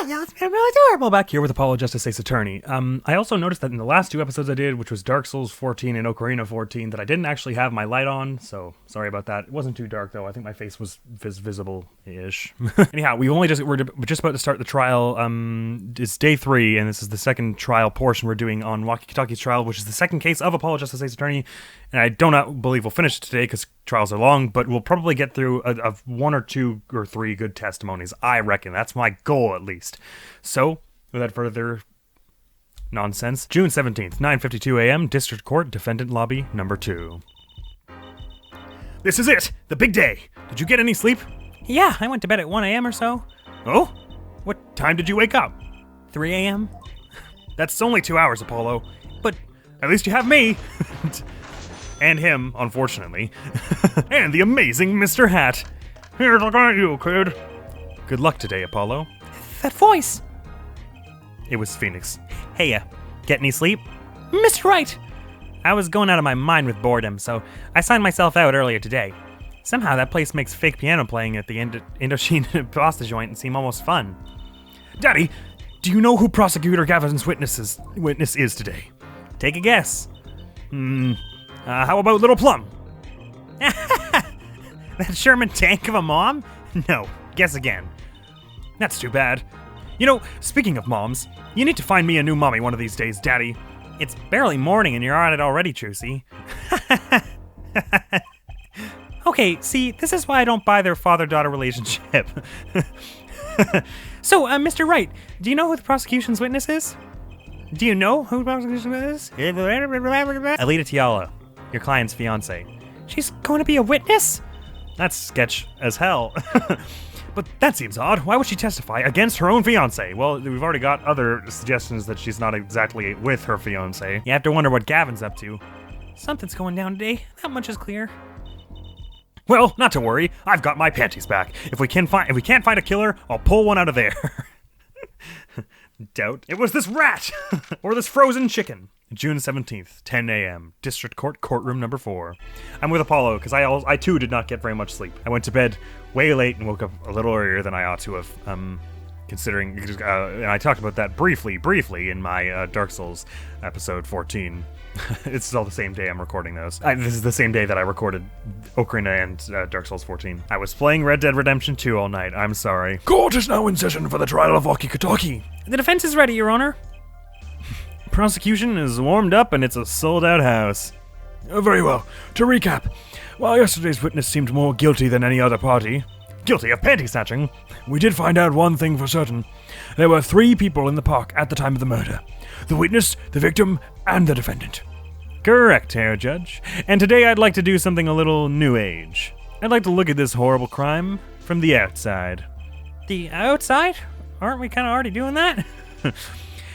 Admiral back here with Apollo Justice State's Attorney. I also noticed that in the last 2 episodes I did, which was Dark Souls 14 and Ocarina 14, that I didn't actually have my light on, so sorry about that. It wasn't too dark though. I think my face was visible-ish. Anyhow, we're just about to start the trial. It's day 3, and this is the second trial portion we're doing on Walkie-Talkie's trial, which is the second case of Apollo Justice State's Attorney. And I do not believe we'll finish it today because trials are long, but we'll probably get through a 1 or 2 or 3 good testimonies. I reckon that's my goal at least. So, without further nonsense, June 17th, 9:52 a.m., District Court, Defendant Lobby, number 2. This is it! The big day! Did you get any sleep? Yeah, I went to bed at 1 a.m. or so. Oh? What time did you wake up? 3 a.m. That's only 2 hours, Apollo. But at least you have me. And him, unfortunately. And the amazing Mr. Hat. Here's looking at you, kid. Good luck today, Apollo. That voice! It was Phoenix. Hey, get any sleep? Mr. Wright! I was going out of my mind with boredom, so I signed myself out earlier today. Somehow that place makes fake piano playing at the Indochine pasta joint seem almost fun. Daddy, do you know who Prosecutor Gavin's witness is today? Take a guess. How about Little Plum? That Sherman tank of a mom? No, guess again. That's too bad. You know, speaking of moms, you need to find me a new mommy one of these days, Daddy. It's barely morning and you're on it already, Trucy. Okay, see, this is why I don't buy their father-daughter relationship. So, Mr. Wright, do you know who the prosecution's witness is? Do you know who the prosecution's witness is? Alita Tiala, your client's fiance. She's going to be a witness? That's sketch as hell. But that seems odd. Why would she testify against her own fiancé? Well, we've already got other suggestions that she's not exactly with her fiancé. You have to wonder what Gavin's up to. Something's going down today. That much is clear. Well, not to worry. I've got my panties back. If we can't find a killer, I'll pull one out of there. Doubt it was this rat or this frozen chicken. June 17th, 10 a.m., District Court, courtroom number 4. I'm with Apollo because I too did not get very much sleep. I went to bed way late and woke up a little earlier than I ought to have, considering, and I talked about that briefly in my Dark Souls episode 14. It's still the same day I'm recording those. This is the same day that I recorded Ocarina and Dark Souls 14. I was playing Red Dead Redemption 2 all night. I'm sorry. Court is now in session for the trial of Walkie-Talkie. The defense is ready, Your Honor. Prosecution is warmed up and it's a sold-out house. Very well. To recap, while yesterday's witness seemed more guilty than any other party, guilty of panty snatching, we did find out one thing for certain. There were 3 people in the park at the time of the murder. The witness, the victim, and the defendant. Correct, Herr Judge. And today I'd like to do something a little new age. I'd like to look at this horrible crime from the outside. The outside? Aren't we kind of already doing that?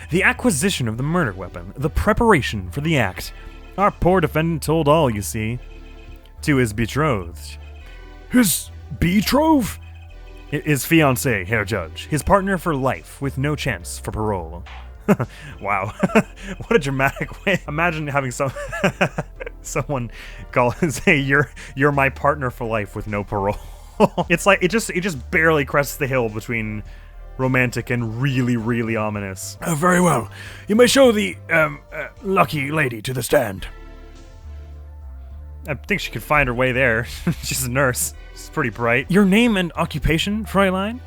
The acquisition of the murder weapon, the preparation for the act. Our poor defendant told all, you see, to his betrothed. His betrothed? His fiancée, Herr Judge. His partner for life, with no chance for parole. Wow. What a dramatic way. Imagine having someone call and say, you're my partner for life with no parole. It's like, it just barely crests the hill between romantic and really, really ominous. Very well. You may show the, lucky lady to the stand. I think she could find her way there. She's a nurse. She's pretty bright. Your name and occupation, Fräulein?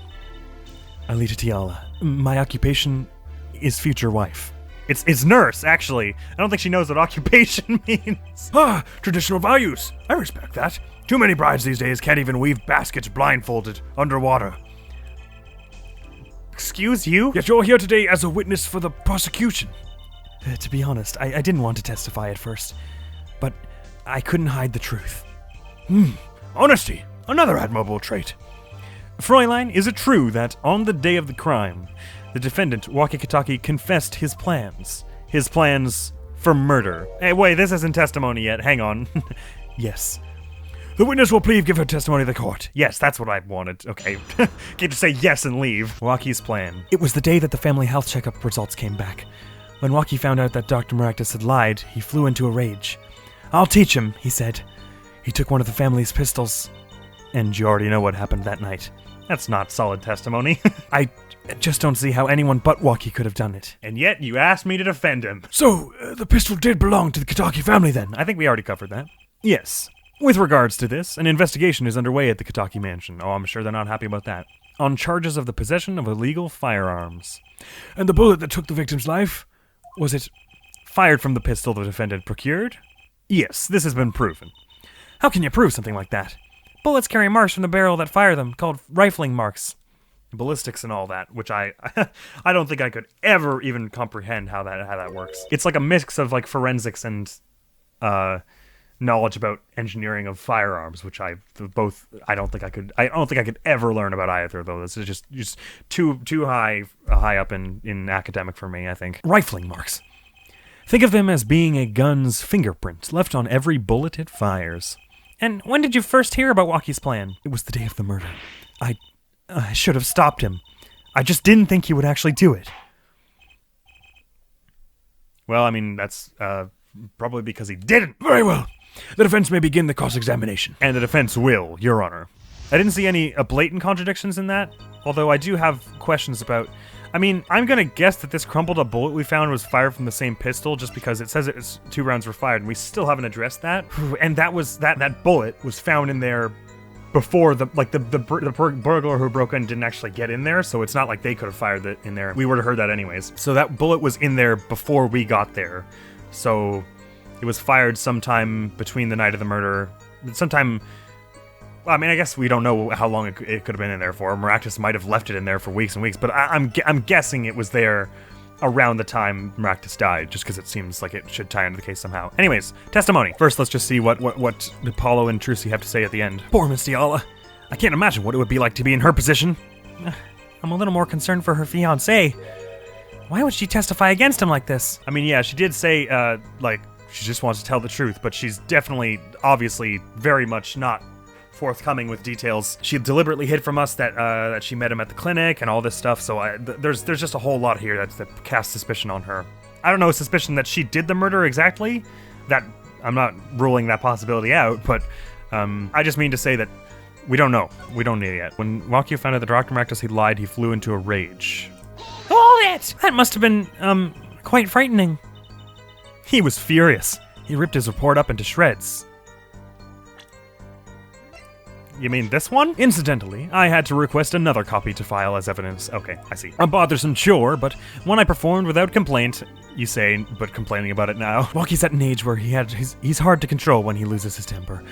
Alita Tiala. My occupation is future wife. It's nurse, actually. I don't think she knows what occupation means. Ah, traditional values. I respect that. Too many brides these days can't even weave baskets blindfolded, underwater. Excuse you? Yet you're here today as a witness for the prosecution. To be honest, I didn't want to testify at first, but I couldn't hide the truth. Honesty, another admirable trait. Fräulein, is it true that on the day of the crime, the defendant, Walkie-Talkie, confessed his plans? His plans for murder. Hey, wait, this isn't testimony yet. Hang on. Yes. The witness will please give her testimony to the court. Yes, that's what I wanted. Okay. Can't just say yes and leave. Walkie's plan. It was the day that the family health checkup results came back. When Walkie found out that Dr. Maractus had lied, he flew into a rage. I'll teach him, he said. He took one of the family's pistols. And you already know what happened that night. That's not solid testimony. I just don't see how anyone but Walkie could have done it. And yet, you asked me to defend him. So, the pistol did belong to the Kitaki family then? I think we already covered that. Yes. With regards to this, an investigation is underway at the Kitaki mansion. Oh, I'm sure they're not happy about that. On charges of the possession of illegal firearms. And the bullet that took the victim's life? Was it fired from the pistol the defendant procured? Yes, this has been proven. How can you prove something like that? Bullets carry marks from the barrel that fire them, called rifling marks. Ballistics and all that, which I don't think I could ever even comprehend how that works. It's like a mix of like forensics and knowledge about engineering of firearms, which I don't think I could ever learn about either, though. This is just too high up in academic for me, I think. Rifling marks. Think of them as being a gun's fingerprint left on every bullet it fires. And when did you first hear about Walkie's plan? It was the day of the murder. I should have stopped him. I just didn't think he would actually do it. Well, I mean, that's probably because he didn't. Very well. The defense may begin the cross-examination. And the defense will, Your Honor. I didn't see any blatant contradictions in that, although I do have questions about... I mean, I'm gonna guess that this crumpled up bullet we found was fired from the same pistol, just because it says 2 rounds were fired, and we still haven't addressed that. And that bullet was found in there before the burglar who broke in didn't actually get in there, so it's not like they could have fired it in there. We would have heard that anyways. So that bullet was in there before we got there. So it was fired sometime between the night of the murder. Sometime... I mean, I guess we don't know how long it could have been in there for. Maractus might have left it in there for weeks and weeks, but I'm guessing it was there around the time Maractus died, just because it seems like it should tie into the case somehow. Anyways, testimony. First, let's just see what Apollo and Trucy have to say at the end. Poor Miss Diala. I can't imagine what it would be like to be in her position. I'm a little more concerned for her fiancé. Why would she testify against him like this? I mean, yeah, she did say, she just wants to tell the truth, but she's definitely, obviously, very much not forthcoming with details. She deliberately hid from us that she met him at the clinic and all this stuff, so there's just a whole lot here that casts suspicion on her. I don't know, suspicion that she did the murder exactly. That I'm not ruling that possibility out, but I just mean to say that we don't know. We don't know yet. When Wakio found out that Dr. Maractus had lied, he flew into a rage. Hold it! That must have been, quite frightening. He was furious. He ripped his report up into shreds. You mean this one? Incidentally, I had to request another copy to file as evidence. Okay, I see. A bothersome chore, but one I performed without complaint. You say, but complaining about it now. Walkie's at an age where he's hard to control when he loses his temper.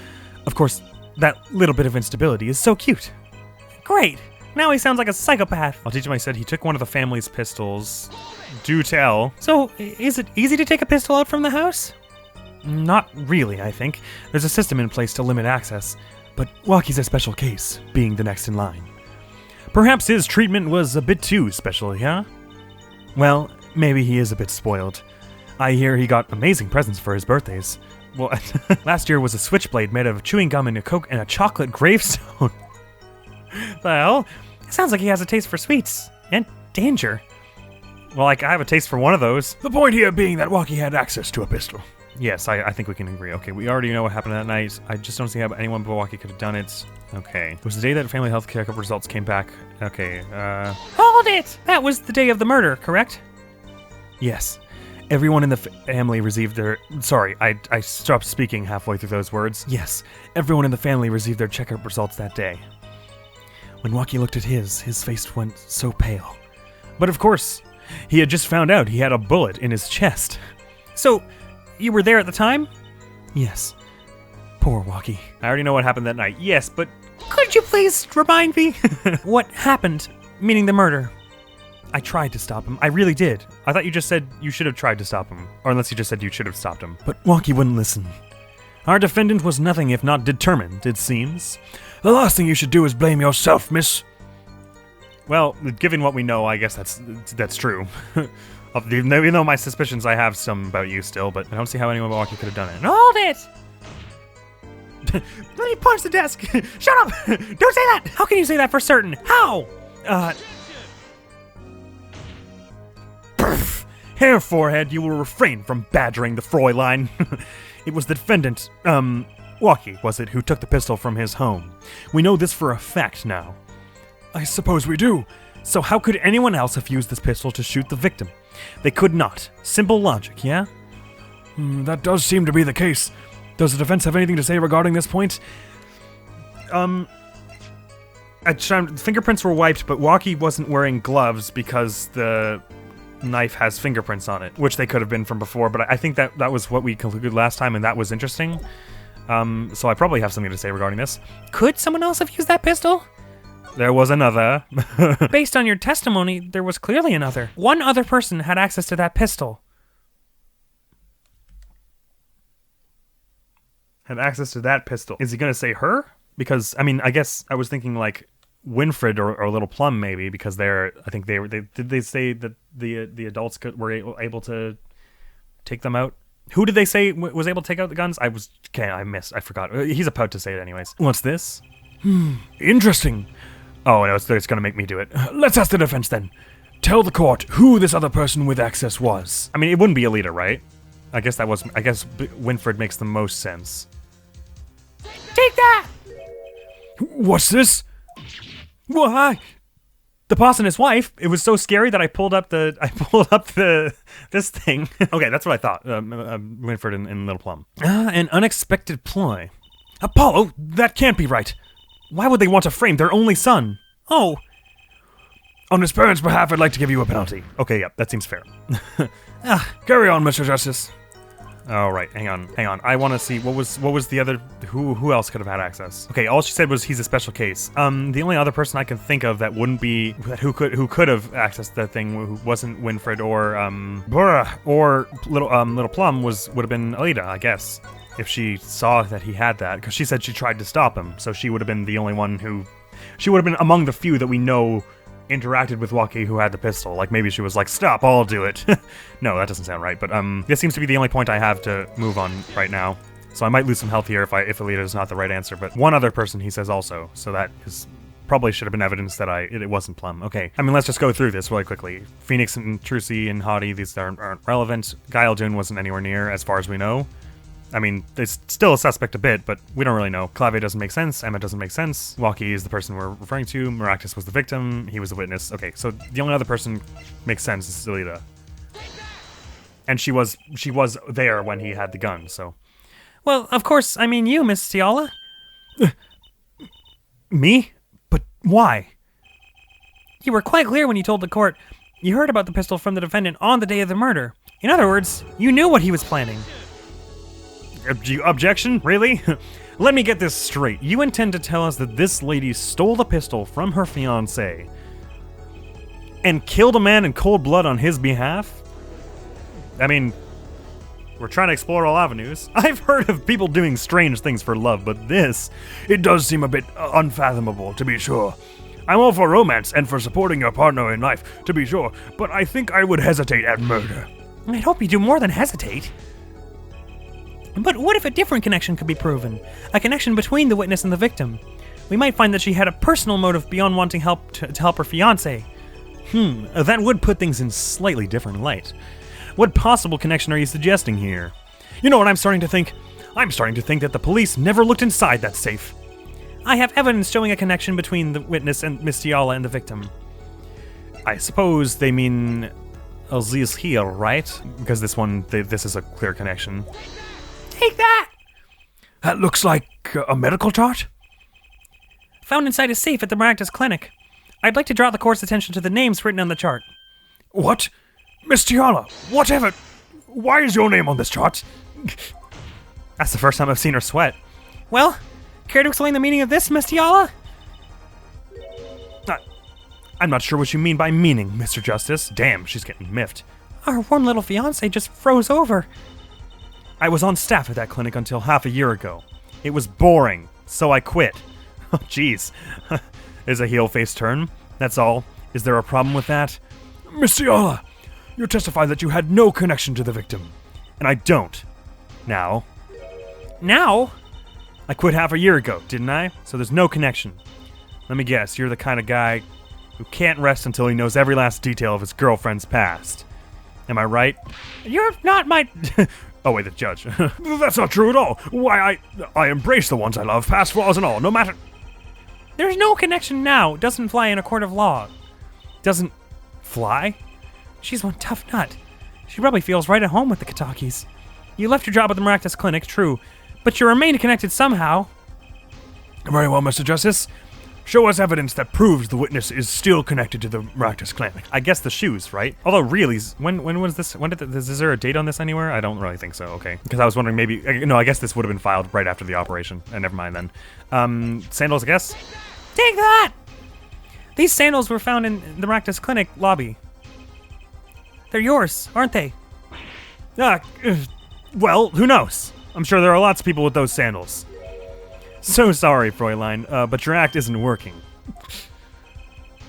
Of course, that little bit of instability is so cute. Great! Now he sounds like a psychopath. I'll teach him I said he took one of the family's pistols. Do tell. So, is it easy to take a pistol out from the house? Not really, I think. There's a system in place to limit access. But Walkie's a special case, being the next in line. Perhaps his treatment was a bit too special, yeah? Well, maybe he is a bit spoiled. I hear he got amazing presents for his birthdays. Well, last year was a switchblade made of chewing gum and a chocolate gravestone. The hell? It sounds like he has a taste for sweets and danger. Well, I have a taste for one of those. The point here being that Walkie had access to a pistol. Yes, I think we can agree. Okay, we already know what happened that night. I just don't see how anyone but Walkie could have done it. Okay. It was the day that family health checkup results came back. Okay, Hold it! That was the day of the murder, correct? Yes. Everyone in the family received their... Sorry, I stopped speaking halfway through those words. Yes, everyone in the family received their checkup results that day. When Walkie looked at his face went so pale. But of course, he had just found out he had a bullet in his chest. So... you were there at the time? Yes. Poor Walkie. I already know what happened that night. Yes, but... Could you please remind me? What happened? Meaning the murder. I tried to stop him. I really did. I thought you just said you should have tried to stop him. Or unless you just said you should have stopped him. But Walkie wouldn't listen. Our defendant was nothing if not determined, it seems. The last thing you should do is blame yourself, miss. Well, given what we know, I guess that's true. Even though my suspicions, I have some about you still, but I don't see how anyone but Walkie could have done it. Hold it! Let me punch the desk! Shut up! Don't say that! How can you say that for certain? How? Hair forehead, you will refrain from badgering the Fräulein. It was the defendant, Walkie, was it, who took the pistol from his home. We know this for a fact now. I suppose we do, So how could anyone else have used this pistol to shoot the victim? They could not. Simple logic, yeah? That does seem to be the case. Does the defense have anything to say regarding this point? Fingerprints were wiped, but Walkie wasn't wearing gloves because the knife has fingerprints on it, which they could have been from before, but I think that was what we concluded last time, and that was interesting. So I probably have something to say regarding this. Could someone else have used that pistol? There was another. Based on your testimony, there was clearly another. One other person had access to that pistol. Had access to that pistol. Is he gonna say her? Because, I mean, I guess I was thinking like Winfred or Little Plum maybe, because did they say that the adults were able to take them out? Who did they say was able to take out the guns? I forgot. He's about to say it anyways. What's this? Interesting. Oh, no, it's gonna make me do it. Let's ask the defense then. Tell the court who this other person with access was. I mean, it wouldn't be Alita, right? I guess Winfred makes the most sense. Take that! What's this? Why? The boss and his wife. It was so scary that I pulled up this thing. Okay, that's what I thought. Winfred and Little Plum. An unexpected ploy. Apollo, that can't be right. Why would they want to frame their only son? Oh. On his parents' behalf, I'd like to give you a penalty. Okay, yep, that seems fair. Carry on, Mr. Justice. All right, hang on. I want to see what was the other. Who else could have had access? Okay, all she said was he's a special case. The only other person I can think of that wouldn't be who could have accessed that thing who wasn't Winfred or Little Plum would have been Alita, I guess, if she saw that he had that, because she said she tried to stop him, so she would have been the only one she would have been among the few that we know interacted with Walkie who had the pistol. Like, maybe she was like, stop, I'll do it. No, that doesn't sound right, but this seems to be the only point I have to move on right now. So I might lose some health here if Alita is not the right answer, but one other person he says also, so that is probably should have been evidence that it wasn't Plum. Okay, I mean, let's just go through this really quickly. Phoenix and Trucy and Hottie, these aren't relevant. Guile Dune wasn't anywhere near, as far as we know. I mean, it's still a suspect a bit, but we don't really know. Clave doesn't make sense. Emma doesn't make sense. Walkie is the person we're referring to. Maractus was the victim. He was the witness. Okay, so the only other person makes sense is Alita. And she was there when he had the gun, so. Well, of course, I mean you, Miss Ciala. Me? But why? You were quite clear when you told the court you heard about the pistol from the defendant on the day of the murder. In other words, you knew what he was planning. Objection? Really? Let me get this straight. You intend to tell us that this lady stole the pistol from her fiancé and killed a man in cold blood on his behalf? I mean, we're trying to explore all avenues. I've heard of people doing strange things for love, but it does seem a bit unfathomable, to be sure. I'm all for romance and for supporting your partner in life, to be sure, but I think I would hesitate at murder. I'd hope you do more than hesitate. But what if a different connection could be proven? A connection between the witness and the victim? We might find that she had a personal motive beyond wanting help to help her fiancé. That would put things in slightly different light. What possible connection are you suggesting here? You know what I'm starting to think? I'm starting to think that the police never looked inside that safe. I have evidence showing a connection between the witness and Miss Ciala and the victim. I suppose they mean Aziz here, right? Because this is a clear connection. Take that! That looks like a medical chart? Found inside a safe at the Maractus Clinic. I'd like to draw the court's attention to the names written on the chart. What? Miss Ciala, whatever. Why is your name on this chart? That's the first time I've seen her sweat. Well, care to explain the meaning of this, Miss Ciala? I'm not sure what you mean by meaning, Mr. Justice. Damn, she's getting miffed. Our warm little fiancé just froze over. I was on staff at that clinic until half a year ago. It was boring, so I quit. Oh, jeez. There's a heel face turn. That's all. Is there a problem with that? Miss Ciala, you testified that you had no connection to the victim. And I don't. Now? Now? I quit half a year ago, didn't I? So there's no connection. Let me guess, you're the kind of guy who can't rest until he knows every last detail of his girlfriend's past. Am I right? You're not my... Oh, wait, the judge. That's not true at all. Why, I embrace the ones I love, past flaws and all, no matter... There's no connection now. It doesn't fly in a court of law. doesn't fly? She's one tough nut. She probably feels right at home with the Katakis. You left your job at the Maractus Clinic, true, but you remained connected somehow. Very well, Mr. Justice. Show us evidence that proves the witness is still connected to the Maractus Clinic. I guess the shoes, right? Although, really, when was this? Is there a date on this anywhere? I don't really think so. Okay, because I was wondering maybe. No, I guess this would have been filed right after the operation. Never mind then. Sandals, I guess. Take that! These sandals were found in the Maractus Clinic lobby. They're yours, aren't they? Well, who knows? I'm sure there are lots of people with those sandals. So sorry, Fräulein, but your act isn't working.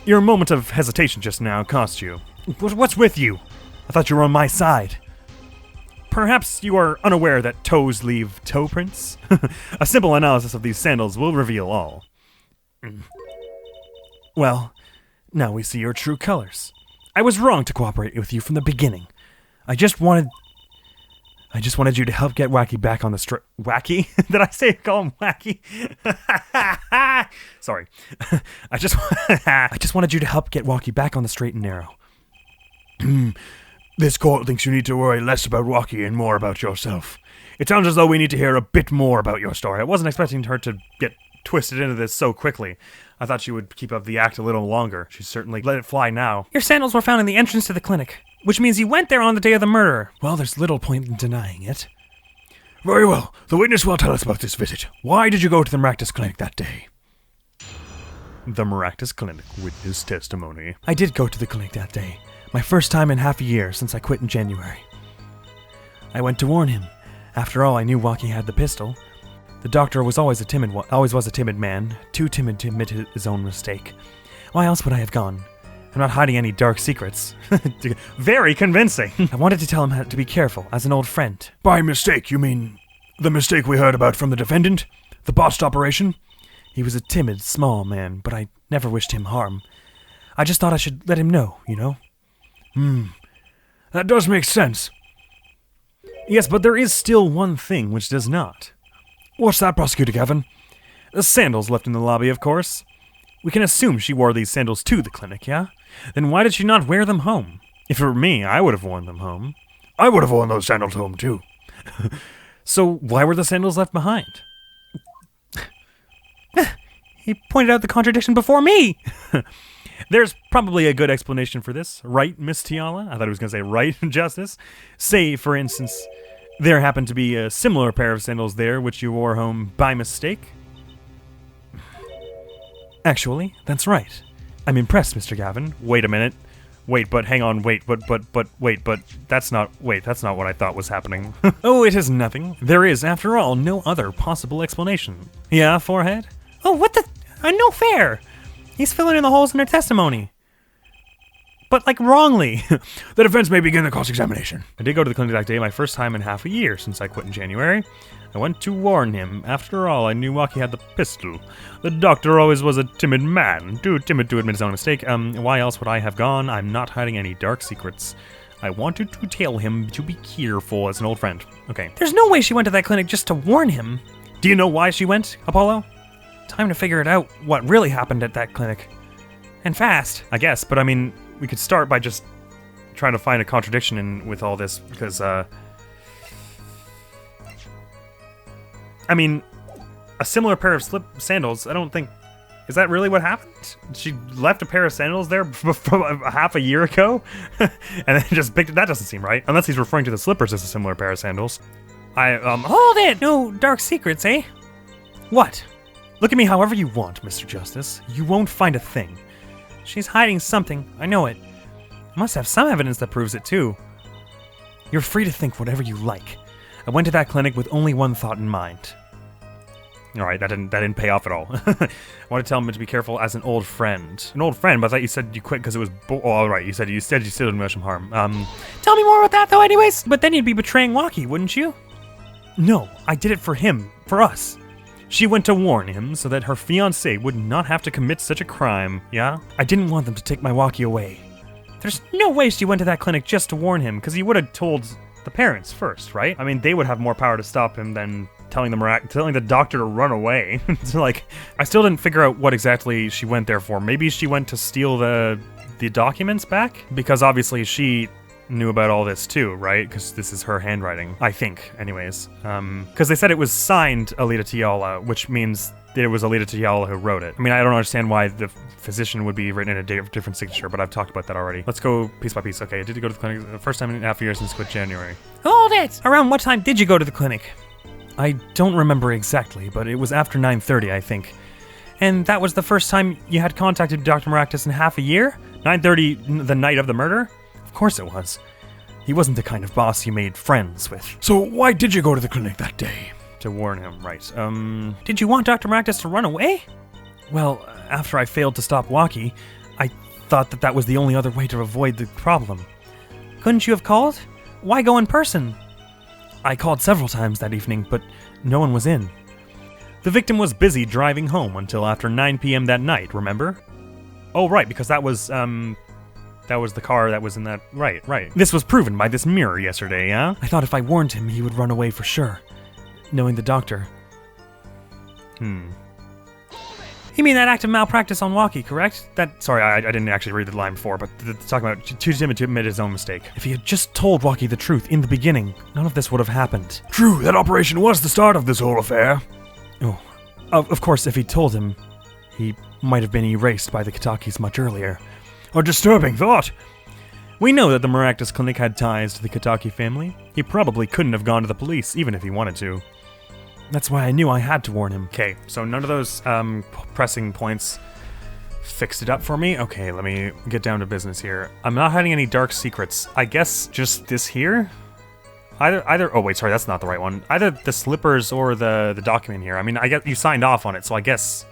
Your moment of hesitation just now cost you. What's with you? I thought you were on my side. Perhaps you are unaware that toes leave toe prints? A simple analysis of these sandals will reveal all. Well, now we see your true colors. I was wrong to cooperate with you from the beginning. I just wanted you to help get Wacky back on the Wacky? Did I say call him Wacky? Sorry. I just wanted you to help get Wacky back on the straight and narrow. This court thinks you need to worry less about Wacky and more about yourself. It sounds as though we need to hear a bit more about your story. I wasn't expecting her to get twisted into this so quickly. I thought she would keep up the act a little longer. She certainly let it fly now. Your sandals were found in the entrance to the clinic, which means you went there on the day of the murder. Well, there's little point in denying it. Very well. The witness will tell us about this visit. Why did you go to the Maractus Clinic that day? The Maractus Clinic witness testimony. I did go to the clinic that day. My first time in half a year since I quit in January. I went to warn him. After all, I knew Wacky had the pistol. The doctor was always a timid man, too timid to admit his own mistake. Why else would I have gone? I'm not hiding any dark secrets. Very convincing. I wanted to tell him to be careful, as an old friend. By mistake, you mean the mistake we heard about from the defendant? The botched operation? He was a timid, small man, but I never wished him harm. I just thought I should let him know, you know? That does make sense. Yes, but there is still one thing which does not. What's that, Prosecutor Gavin? The sandals left in the lobby, of course. We can assume she wore these sandals to the clinic, yeah? Then why did she not wear them home? If it were me, I would have worn them home. I would have worn those sandals home, too. So why were the sandals left behind? He pointed out the contradiction before me. There's probably a good explanation for this, right, Miss Tiala? I thought he was going to say right, Justice. Say, for instance, there happened to be a similar pair of sandals there which you wore home by mistake. Actually, that's right. I'm impressed, Mr. Gavin. Wait a minute. Wait, but hang on, wait, but that's not what I thought was happening. Oh, it is nothing. There is, after all, no other possible explanation. Yeah, forehead? Oh, what the? No fair. He's filling in the holes in their testimony. But, wrongly. The defense may begin the cross-examination. I did go to the clinic that day, my first time in half a year since I quit in January. I went to warn him. After all, I knew Wacky had the pistol. The doctor always was a timid man, too timid to admit his own mistake. Why else would I have gone? I'm not hiding any dark secrets. I wanted to tell him to be careful as an old friend. Okay. There's no way she went to that clinic just to warn him. Do you know why she went, Apollo? Time to figure it out, what really happened at that clinic. And fast. I guess, but I mean, we could start by just trying to find a contradiction with all this, because, I mean, a similar pair of sandals, I don't think... Is that really what happened? She left a pair of sandals there from half a year ago? And then just picked it? That doesn't seem right. Unless he's referring to the slippers as a similar pair of sandals. Hold it! No dark secrets, eh? What? Look at me however you want, Mr. Justice. You won't find a thing. She's hiding something. I know it. I must have some evidence that proves it, too. You're free to think whatever you like. I went to that clinic with only one thought in mind. Alright, that didn't pay off at all. I want to tell him to be careful as an old friend. An old friend? But I thought you said you quit because it was... alright, you said you still didn't wish him harm. Tell me more about that, though, anyways. But then you'd be betraying Wacky, wouldn't you? No, I did it for him. For us. She went to warn him so that her fiancé would not have to commit such a crime, yeah? I didn't want them to take my Wacky away. There's no way she went to that clinic just to warn him, because he would have told the parents first, right? I mean, they would have more power to stop him than telling the doctor to run away. So, I still didn't figure out what exactly she went there for. Maybe she went to steal the the documents back? Because obviously she knew about all this too, right? Because this is her handwriting, I think, anyways. Because they said it was signed Alita Tiala, which means that it was Alita Tiala who wrote it. I mean, I don't understand why the physician would be written in a different signature, but I've talked about that already. Let's go piece by piece. Okay, I did go to the clinic the first time in half a year since quit January. Hold it! Around what time did you go to the clinic? I don't remember exactly, but it was after 9:30, I think. And that was the first time you had contacted Dr. Maractus in half a year? 9:30 the night of the murder? Of course it was. He wasn't the kind of boss you made friends with. So why did you go to the clinic that day? To warn him, right. Did you want Dr. Maractus to run away? Well, after I failed to stop Waki, I thought that was the only other way to avoid the problem. Couldn't you have called? Why go in person? I called several times that evening, but no one was in. The victim was busy driving home until after 9 p.m. that night, remember? Oh, right, because that was the car that was in that... Right. This was proven by this mirror yesterday, yeah? I thought if I warned him, he would run away for sure. Knowing the doctor. You mean that act of malpractice on Waki, correct? Sorry, I didn't actually read the line before, but talking about too timid to admit his own mistake. If he had just told Waki the truth in the beginning, none of this would have happened. True, that operation was the start of this whole affair. Oh, of course, if he told him, he might have been erased by the Kitakis much earlier. A disturbing thought. We know that the Maractus Clinic had ties to the Kitaki family. He probably couldn't have gone to the police, even if he wanted to. That's why I knew I had to warn him. Okay, so none of those pressing points fixed it up for me. Okay, let me get down to business here. I'm not hiding any dark secrets. I guess just this here? Either oh wait, sorry, that's not the right one. Either the slippers or the document here. I mean, I guess you signed off on it, so I guess...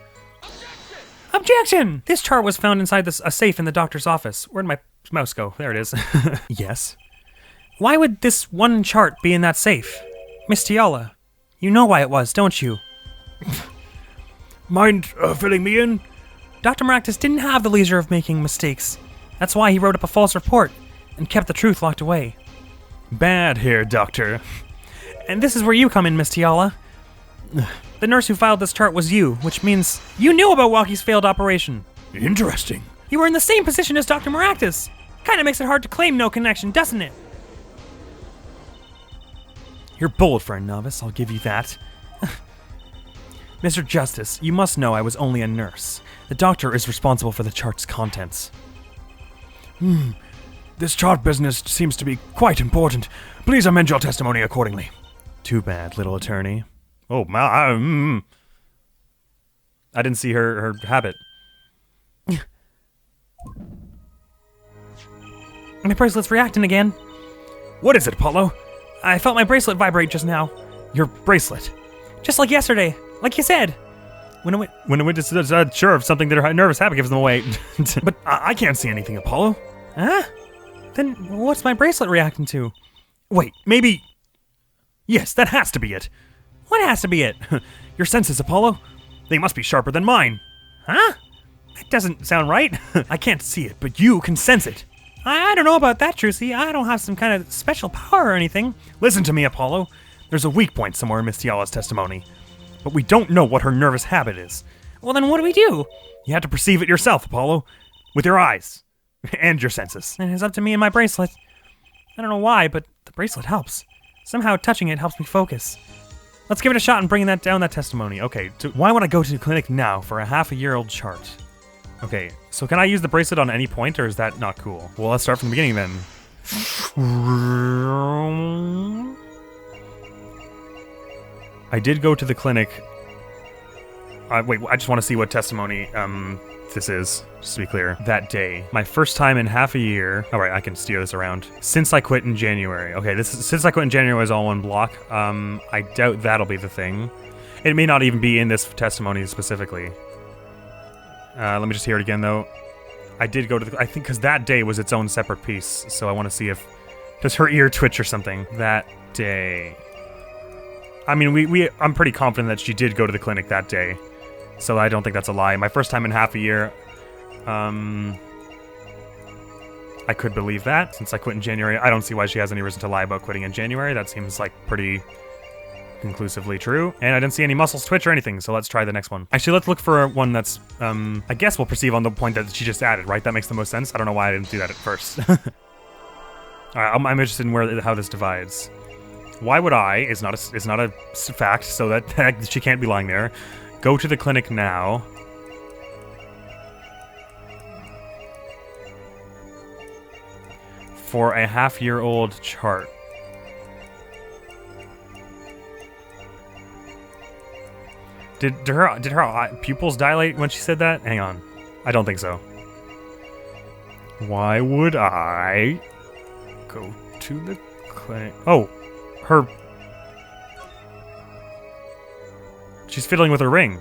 Objection! This chart was found inside a safe in the doctor's office. Where'd my mouse go? There it is. Yes? Why would this one chart be in that safe? Miss Tiala, you know why it was, don't you? Mind filling me in? Dr. Maractus didn't have the leisure of making mistakes. That's why he wrote up a false report and kept the truth locked away. Bad here, Doctor. And this is where you come in, Miss Tiala. The nurse who filed this chart was you, which means you knew about Waki's failed operation. Interesting. You were in the same position as Dr. Maractus. Kinda makes it hard to claim no connection, doesn't it? You're bold for a novice, I'll give you that. Mr. Justice, you must know I was only a nurse. The doctor is responsible for the chart's contents. This chart business seems to be quite important. Please amend your testimony accordingly. Too bad, little attorney. Oh, I didn't see her habit. My bracelet's reacting again. What is it, Apollo? I felt my bracelet vibrate just now. Your bracelet? Just like yesterday. Like you said. When it went to sure of something that her nervous habit gives them away. But I can't see anything, Apollo. Huh? Then what's my bracelet reacting to? Wait, maybe... Yes, that has to be it. What has to be it? Your senses, Apollo. They must be sharper than mine. Huh? That doesn't sound right. I can't see it, but you can sense it. I don't know about that, Trucy. I don't have some kind of special power or anything. Listen to me, Apollo. There's a weak point somewhere in Miss Tiala's testimony. But we don't know what her nervous habit is. Well, then what do we do? You have to perceive it yourself, Apollo. With your eyes. And your senses. And it's up to me and my bracelet. I don't know why, but the bracelet helps. Somehow touching it helps me focus. Let's give it a shot and bring that testimony. Okay, why would I go to the clinic now for a half-a-year-old chart? Okay, so can I use the bracelet on any point, or is that not cool? Well, let's start from the beginning then. I did go to the clinic. Wait, I just want to see what testimony this is, just to be clear. That day. My first time in half a year. Alright, I can steer this around. Since I quit in January. Okay, since I quit in January was all one block. I doubt that'll be the thing. It may not even be in this testimony specifically. Let me just hear it again, though. I did go to I think because that day was its own separate piece, so I want to see if... Does her ear twitch or something? That day. I mean, I'm pretty confident that she did go to the clinic that day, so I don't think that's a lie. My first time in half a year, I could believe that, since I quit in January. I don't see why she has any reason to lie about quitting in January. That seems like pretty conclusively true. And I didn't see any muscles twitch or anything, so let's try the next one. Actually, let's look for one that's, I guess we'll perceive on the point that she just added, right? That makes the most sense. I don't know why I didn't do that at first. All right, I'm interested in how this divides. Why would I, is not a fact, so that she can't be lying there. Go to the clinic now. For a half-year-old chart. Did her pupils dilate when she said that? Hang on. I don't think so. Why would I go to the clinic? Oh, her... She's fiddling with her ring.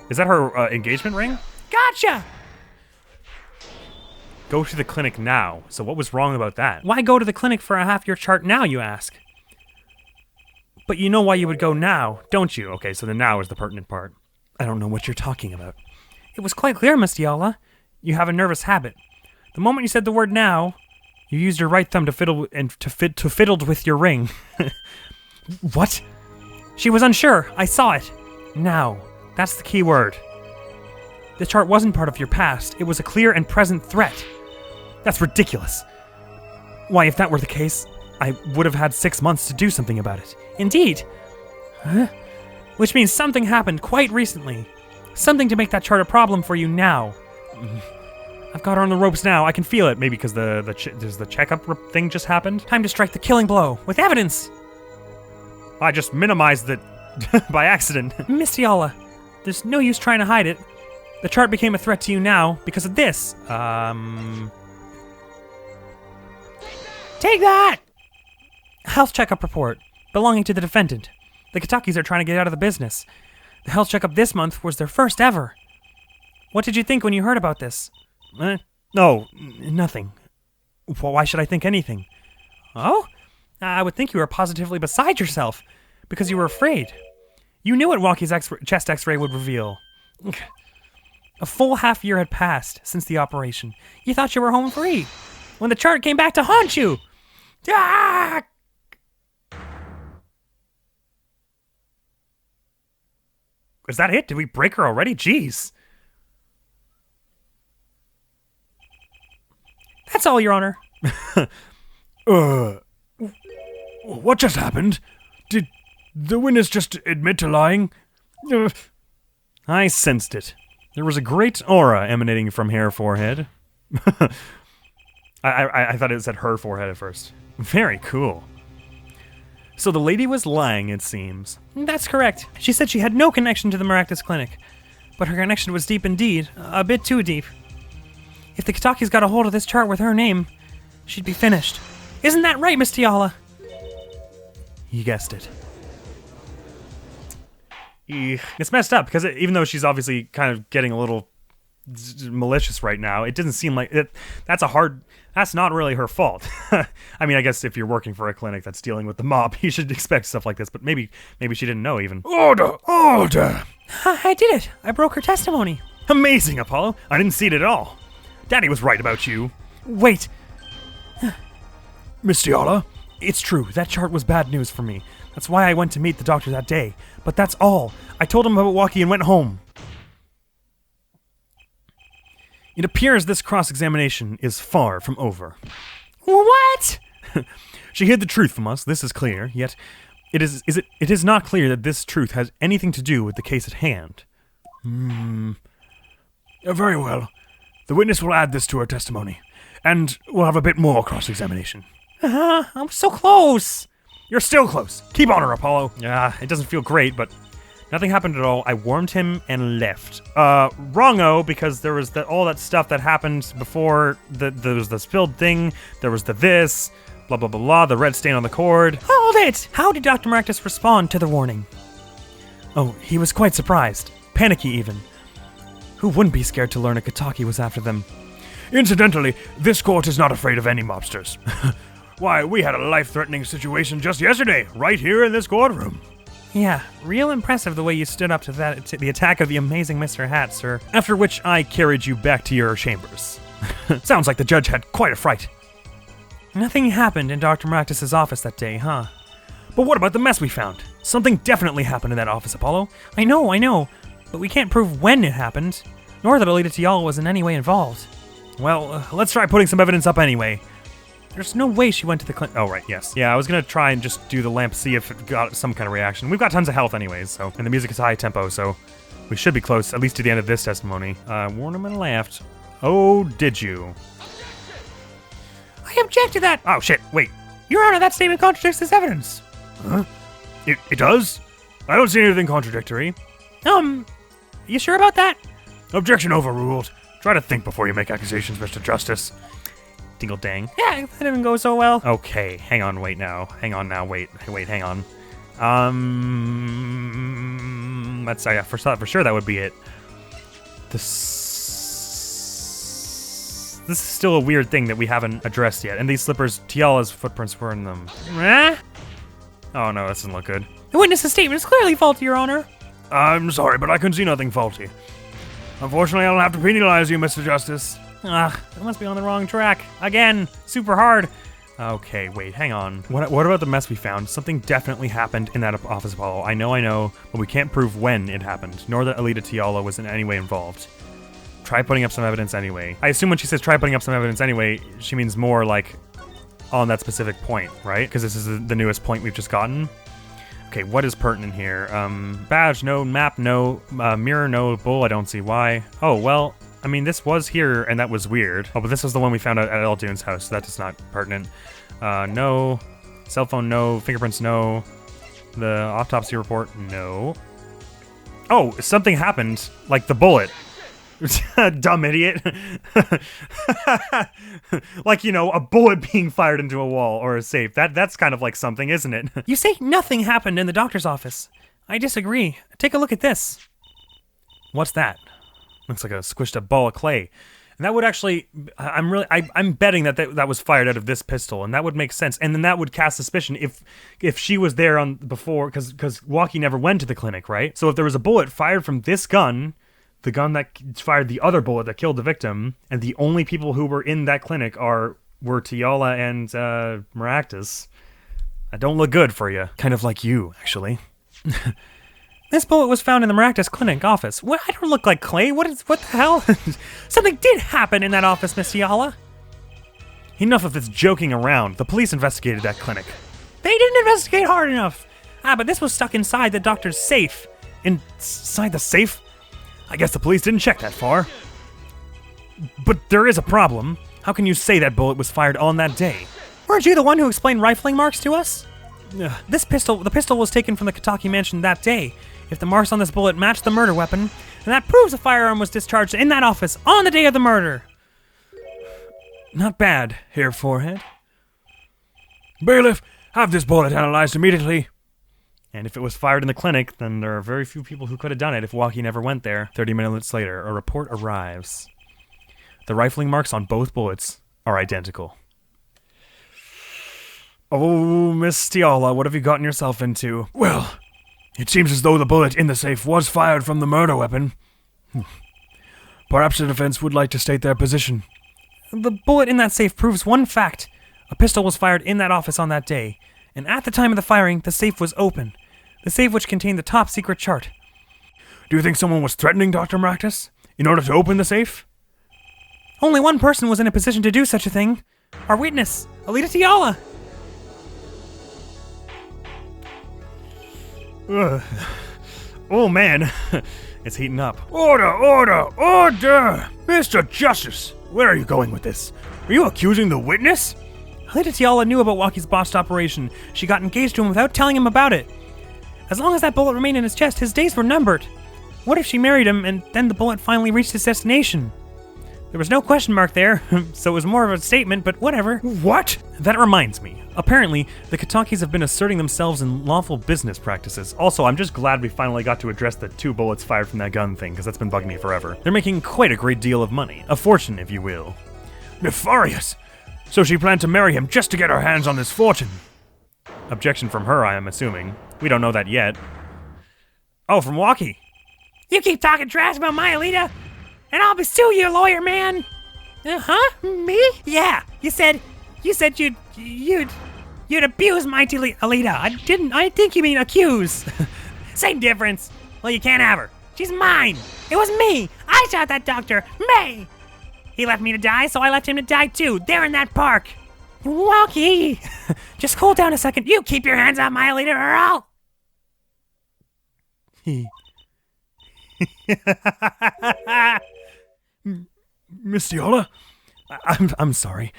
Is that her engagement ring? Gotcha! Go to the clinic now. So what was wrong about that? Why go to the clinic for a half-year chart now, you ask? But you know why you would go now, don't you? Okay, so the now is the pertinent part. I don't know what you're talking about. It was quite clear, Miss Diala. You have a nervous habit. The moment you said the word now, you used your right thumb to fiddled with your ring. What? She was unsure. I saw it. Now. That's the key word. The chart wasn't part of your past. It was a clear and present threat. That's ridiculous. Why, if that were the case, I would have had 6 months to do something about it. Indeed. Huh? Which means something happened quite recently. Something to make that chart a problem for you now. I've got her on the ropes now. I can feel it. Maybe because the checkup thing just happened. Time to strike the killing blow with evidence. I just minimized it by accident. Miss Diala, there's no use trying to hide it. The chart became a threat to you now because of this. Take that! Health checkup report belonging to the defendant. The Katakis are trying to get out of the business. The health checkup this month was their first ever. What did you think when you heard about this? No, nothing. Why should I think anything? Oh? I would think you were positively beside yourself because you were afraid. You knew what Walkie's chest x-ray would reveal. A full half year had passed since the operation. You thought you were home free when the chart came back to haunt you. Ah! Is that it? Did we break her already? Jeez. That's all, Your Honor. What just happened? Did the witness just admit to lying? I sensed it. There was a great aura emanating from her forehead. I thought it said her forehead at first. Very cool. So the lady was lying, it seems. That's correct. She said she had no connection to the Maractus Clinic, but her connection was deep indeed, a bit too deep. If the Katakis got a hold of this chart with her name, she'd be finished. Isn't that right, Miss Diala? You guessed it. It's messed up, because even though she's obviously kind of getting a little malicious right now, it doesn't seem like it. That's not really her fault. I mean, I guess if you're working for a clinic that's dealing with the mob, you should expect stuff like this, but maybe she didn't know even. Order! I did it. I broke her testimony. Amazing, Apollo. I didn't see it at all. Daddy was right about you. Wait. Miss Diala, it's true. That chart was bad news for me. That's why I went to meet the doctor that day. But that's all. I told him about Walkie and went home. It appears this cross-examination is far from over. What? She hid the truth from us, this is clear, yet it is not clear that this truth has anything to do with the case at hand. Very well. The witness will add this to her testimony, and we'll have a bit more cross-examination. I'm so close. You're still close. Keep on her, Apollo. It doesn't feel great, but nothing happened at all. I warmed him and left. Wrong-o, because there was all that stuff that happened before. There was the spilled thing. There was this. Blah, blah, blah, blah. The red stain on the cord. Hold it! How did Dr. Maractus respond to the warning? Oh, he was quite surprised. Panicky, even. Who wouldn't be scared to learn a Kataki was after them? Incidentally, this court is not afraid of any mobsters. Why, we had a life-threatening situation just yesterday, right here in this courtroom. Yeah, real impressive the way you stood up to the attack of the amazing Mr. Hat, sir. After which I carried you back to your chambers. Sounds like the judge had quite a fright. Nothing happened in Dr. Maractus' office that day, huh? But what about the mess we found? Something definitely happened in that office, Apollo. I know, but we can't prove when it happened, nor that Alita Tiala was in any way involved. Well, let's try putting some evidence up anyway. There's no way she went to the clinic. Oh, right, yes. Yeah, I was gonna try and just do the lamp, see if it got some kind of reaction. We've got tons of health anyways, so, and the music is high tempo, so we should be close, at least to the end of this testimony. Warn him and laughed. Oh, did you? I object to that! Oh, shit, wait. Your Honor, that statement contradicts this evidence. Huh? It does? I don't see anything contradictory. You sure about that? Objection overruled. Try to think before you make accusations, Mr. Justice. Dingle dang. Yeah, that didn't go so well. Okay, hang on, wait, hang on. Let's say, for sure that would be it. This is still a weird thing that we haven't addressed yet. And these slippers, Tiala's footprints were in them. Oh no, that doesn't look good. The witness's statement is clearly faulty, Your Honor. I'm sorry, but I can see nothing faulty. Unfortunately, I'll have to penalize you, Mr. Justice. I must be on the wrong track. Again, super hard. Okay, wait, hang on. What about the mess we found? Something definitely happened in that office, Apollo. I know, but we can't prove when it happened, nor that Alita Tiala was in any way involved. Try putting up some evidence anyway. I assume when she says try putting up some evidence anyway, she means more like on that specific point, right? Because this is the newest point we've just gotten. Okay, what is pertinent here? Badge, no. Map, no. Mirror, no. Bull, I don't see why. Oh, well, I mean, this was here, and that was weird. Oh, but this was the one we found out at Eldune's house, so that is not pertinent. No. Cell phone, no. Fingerprints, no. The autopsy report, no. Oh, something happened. Like the bullet. Dumb idiot. Like, you know, a bullet being fired into a wall or a safe. That's kind of like something, isn't it? You say nothing happened in the doctor's office. I disagree. Take a look at this. What's that? Looks like a squished up ball of clay. And that would actually, I'm betting that was fired out of this pistol, and that would make sense. And then that would cast suspicion if she was there on before, because Walkie never went to the clinic, right? So if there was a bullet fired from this gun, the gun that fired the other bullet that killed the victim, and the only people who were in that clinic were Tiala and Maractus, that don't look good for you. Kind of like you, actually. This bullet was found in the Maractus clinic office. What? I don't look like clay. What the hell? Something did happen in that office, Miss Tiala. Enough of this joking around. The police investigated that clinic. They didn't investigate hard enough. But this was stuck inside the doctor's safe. Inside the safe? I guess the police didn't check that far. But there is a problem. How can you say that bullet was fired on that day? Weren't you the one who explained rifling marks to us? The pistol was taken from the Kataki mansion that day. If the marks on this bullet match the murder weapon, then that proves a firearm was discharged in that office on the day of the murder. Not bad, Herr Forehead. Bailiff, have this bullet analyzed immediately. And if it was fired in the clinic, then there are very few people who could have done it if Walkie never went there. 30 minutes later, a report arrives. The rifling marks on both bullets are identical. Oh, Miss Tiala, what have you gotten yourself into? Well, it seems as though the bullet in the safe was fired from the murder weapon. Perhaps the defense would like to state their position. The bullet in that safe proves one fact. A pistol was fired in that office on that day, and at the time of the firing, the safe was open. The safe which contained the top secret chart. Do you think someone was threatening Dr. Maractus in order to open the safe? Only one person was in a position to do such a thing. Our witness, Alita Tiala. Oh man, it's heating up. Order! Mr. Justice, where are you going with this? Are you accusing the witness? Alita Tiala knew about Walkie's botched operation. She got engaged to him without telling him about it. As long as that bullet remained in his chest, his days were numbered. What if she married him and then the bullet finally reached its destination? There was no question mark there, so it was more of a statement, but whatever. What? That reminds me. Apparently, the Katakis have been asserting themselves in lawful business practices. Also, I'm just glad we finally got to address the 2 bullets fired from that gun thing, because that's been bugging me forever. They're making quite a great deal of money. A fortune, if you will. Nefarious! So she planned to marry him just to get her hands on this fortune. Objection from her, I am assuming. We don't know that yet. Oh, from Walkie. You keep talking trash about my Alita, and I'll sue you, lawyer man. Me? Yeah, you said you'd You'd abuse my Alita. I think you mean accuse. Same difference. Well, you can't have her. She's mine. It was me. I shot that doctor. Me. He left me to die, so I left him to die too. There in that park. Walkie. Just cool down a second. You keep your hands off my Alita or I'll... Mistiola? I'm sorry.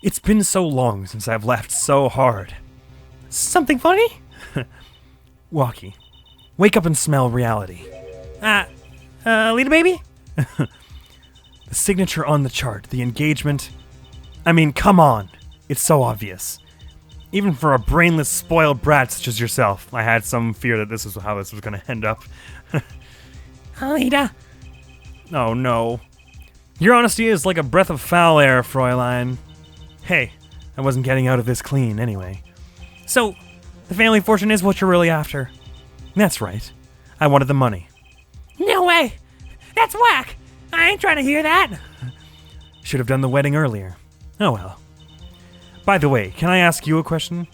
It's been so long since I've laughed so hard. Something funny? Walkie, wake up and smell reality. Alita baby? The signature on the chart, the engagement. I mean, come on. It's so obvious. Even for a brainless, spoiled brat such as yourself, I had some fear that this is how this was going to end up. Alita. Oh, no. Your honesty is like a breath of foul air, Fräulein. Hey, I wasn't getting out of this clean anyway. So, the family fortune is what you're really after? That's right. I wanted the money. No way! That's whack! I ain't trying to hear that! Should have done the wedding earlier. Oh well. By the way, can I ask you a question?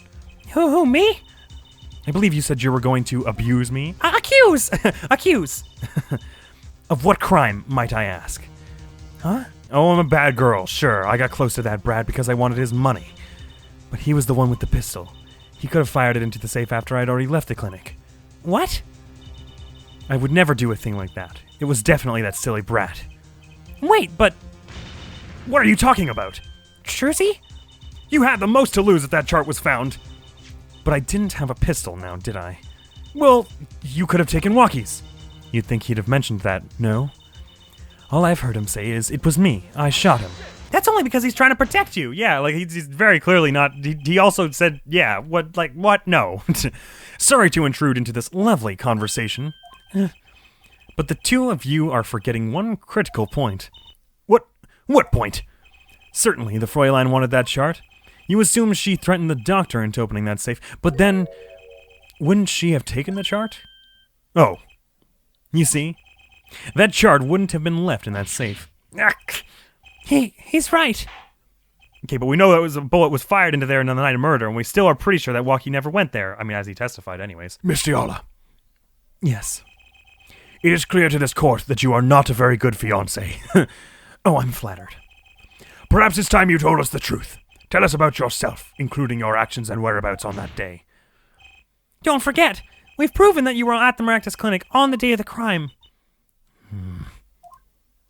Who, me? I believe you said you were going to abuse me. Accuse! Accuse! Of what crime, might I ask? Huh? Oh, I'm a bad girl, sure. I got close to that brat because I wanted his money. But he was the one with the pistol. He could have fired it into the safe after I'd already left the clinic. What? I would never do a thing like that. It was definitely that silly brat. Wait, but... What are you talking about? Trucy? You had the most to lose if that chart was found. But I didn't have a pistol now, did I? Well, you could have taken Walkie's. You'd think he'd have mentioned that, no? All I've heard him say is, it was me. I shot him. That's only because he's trying to protect you. Yeah, like he's very clearly not. He also said, yeah, what, like, what? No. Sorry to intrude into this lovely conversation. But the two of you are forgetting one critical point. What point? Certainly, the Fräulein wanted that chart. You assume she threatened the doctor into opening that safe, but then, wouldn't she have taken the chart? Oh. You see? That chart wouldn't have been left in that safe. He's right. Okay, but we know that a bullet was fired into there on the night of murder, and we still are pretty sure that Walkie never went there. I mean, as he testified anyways. Mistiola. Yes. It is clear to this court that you are not a very good fiancé. Oh, I'm flattered. Perhaps it's time you told us the truth. Tell us about yourself, including your actions and whereabouts on that day. Don't forget, we've proven that you were at the MALPRACTICE clinic on the day of the crime.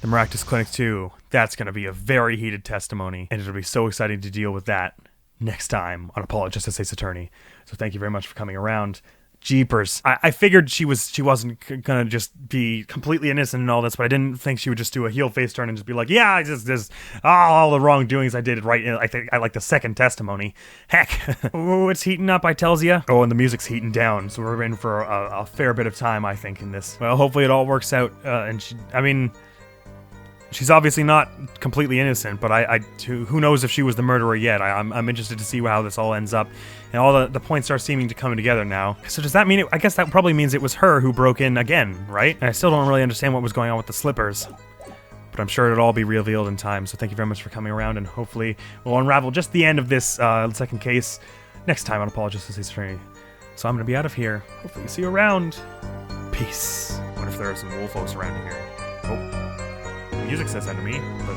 The MALPRACTICE clinic, too. That's going to be a very heated testimony, and it'll be so exciting to deal with that next time on Apologist Essays Attorney. So thank you very much for coming around. Jeepers. I figured she wasn't gonna just be completely innocent and all this, but I didn't think she would just do a heel face turn and just be like, yeah, I just all the wrongdoings I did right. I think I like the second testimony. Heck, it's heating up, I tells ya. Oh, and the music's heating down, so we're in for a fair bit of time, I think, in this. Well, hopefully it all works out. And she's obviously not completely innocent, but who knows if she was the murderer yet. I'm interested to see how this all ends up. And all the points are seeming to come together now. So does that mean, I guess that probably means it was her who broke in again, right? And I still don't really understand what was going on with the slippers. But I'm sure it'll all be revealed in time. So thank you very much for coming around, and hopefully we'll unravel just the end of this second case next time on Apologist Essays Attorney. So I'm going to be out of here. Hopefully see you around. Peace. What if there are some wolf folks around here? Oh. The music says that to me, but...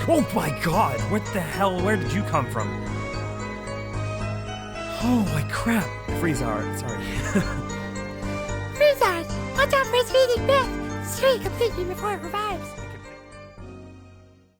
Oh my god! What the hell? Where did you come from? Holy crap! Freezard, sorry. Freezard, watch out for his feeding breath! Sweet completely before it revives.